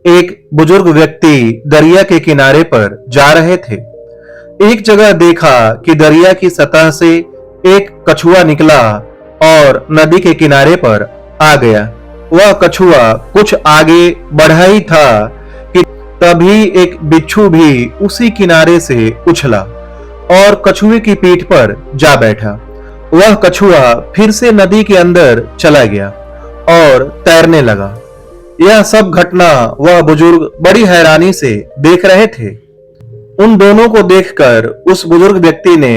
एक बुजुर्ग व्यक्ति दरिया के किनारे पर जा रहे थे। एक जगह देखा कि दरिया की सतह से एक कछुआ निकला और नदी के किनारे पर आ गया। वह कछुआ कुछ आगे बढ़ा ही था कि तभी एक बिच्छू भी उसी किनारे से उछला और कछुए की पीठ पर जा बैठा। वह कछुआ फिर से नदी के अंदर चला गया और तैरने लगा। यह सब घटना वह बुजुर्ग बड़ी हैरानी से देख रहे थे। उन दोनों को देखकर उस बुजुर्ग व्यक्ति ने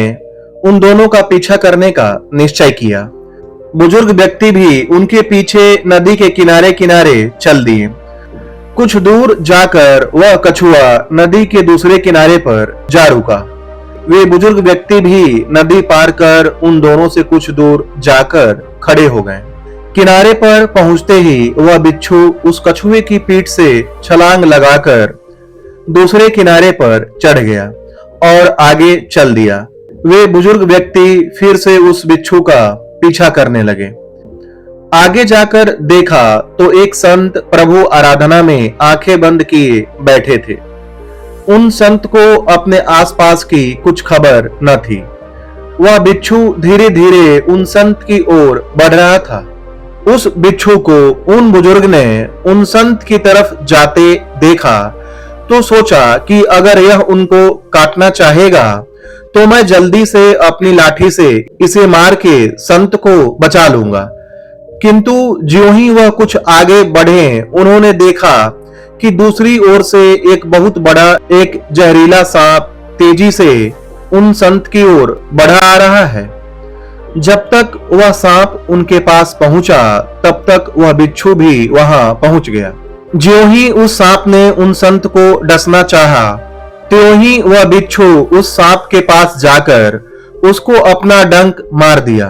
उन दोनों का पीछा करने का निश्चय किया। बुजुर्ग व्यक्ति भी उनके पीछे नदी के किनारे किनारे चल दिए। कुछ दूर जाकर वह कछुआ नदी के दूसरे किनारे पर जा रुका। वे बुजुर्ग व्यक्ति भी नदी पार कर उन दोनों से कुछ दूर जाकर खड़े हो गए। किनारे पर पहुंचते ही वह बिच्छू उस कछुए की पीठ से छलांग लगाकर दूसरे किनारे पर चढ़ गया और आगे चल दिया। वे बुजुर्ग व्यक्ति फिर से उस बिच्छू का पीछा करने लगे। आगे जाकर देखा तो एक संत प्रभु आराधना में आंखें बंद किए बैठे थे। उन संत को अपने आसपास की कुछ खबर न थी। वह बिच्छू धीरे धीरे उन संत की ओर बढ़ रहा था। उस बिच्छू को उन बुजुर्ग ने उन संत की तरफ जाते देखा तो सोचा कि अगर यह उनको काटना चाहेगा तो मैं जल्दी से अपनी लाठी से इसे मार के संत को बचा लूंगा। किंतु ज्यों ही वह कुछ आगे बढ़े, उन्होंने देखा कि दूसरी ओर से एक बहुत बड़ा एक जहरीला सांप तेजी से उन संत की ओर बढ़ा आ रहा है। जब तक वह सांप उनके पास पहुंचा तब तक वह बिच्छू भी वहां पहुंच गया। ज्यों ही उस सांप ने उन संत को डसना चाहा, त्यों ही वह बिच्छू उस सांप के पास जाकर उसको अपना डंक मार दिया।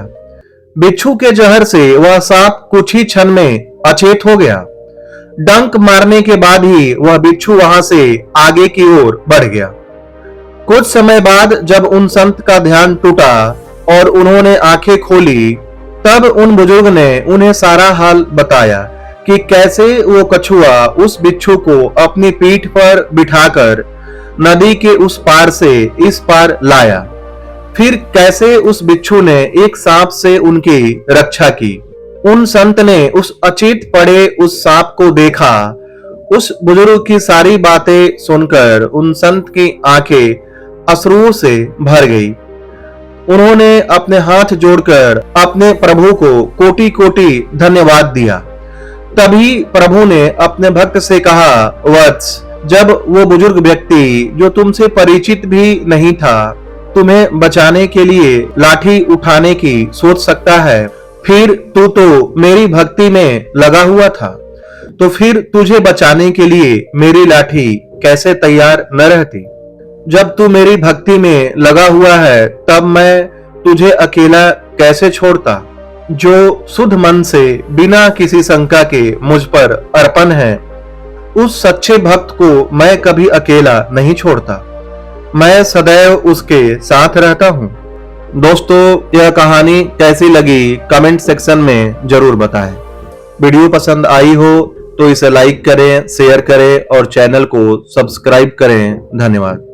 बिच्छू के जहर से वह सांप कुछ ही क्षण में अचेत हो गया। डंक मारने के बाद ही वह बिच्छू वहां से आगे की ओर बढ़ गया। कुछ समय बाद जब उन संत का ध्यान टूटा और उन्होंने आंखें खोली, तब उन बुजुर्ग ने उन्हें सारा हाल बताया कि कैसे वो कछुआ उस बिच्छू को अपनी पीठ पर बिठाकर नदी के उस पार से इस पार लाया। फिर कैसे उस बिच्छू ने एक सांप से उनकी रक्षा की। उन संत ने उस अचेत पड़े उस सांप को देखा। उस बुजुर्ग की सारी बातें सुनकर उन संत की आंखें अश्रुओं से भर गई। उन्होंने अपने हाथ जोड़कर अपने प्रभु को कोटि कोटि धन्यवाद दिया। तभी प्रभु ने अपने भक्त से कहा, वत्स, जब वो बुजुर्ग व्यक्ति जो तुमसे परिचित भी नहीं था तुम्हें बचाने के लिए लाठी उठाने की सोच सकता है, फिर तू तो मेरी भक्ति में लगा हुआ था, तो फिर तुझे बचाने के लिए मेरी लाठी कैसे तैयार न रहती। जब तू मेरी भक्ति में लगा हुआ है तब मैं तुझे अकेला कैसे छोड़ता। जो शुद्ध मन से बिना किसी शंका के मुझ पर अर्पण है, उस सच्चे भक्त को मैं कभी अकेला नहीं छोड़ता। मैं सदैव उसके साथ रहता हूँ। दोस्तों, यह कहानी कैसी लगी कमेंट सेक्शन में जरूर बताएं। वीडियो पसंद आई हो तो इसे लाइक करें, शेयर करें और चैनल को सब्सक्राइब करें। धन्यवाद।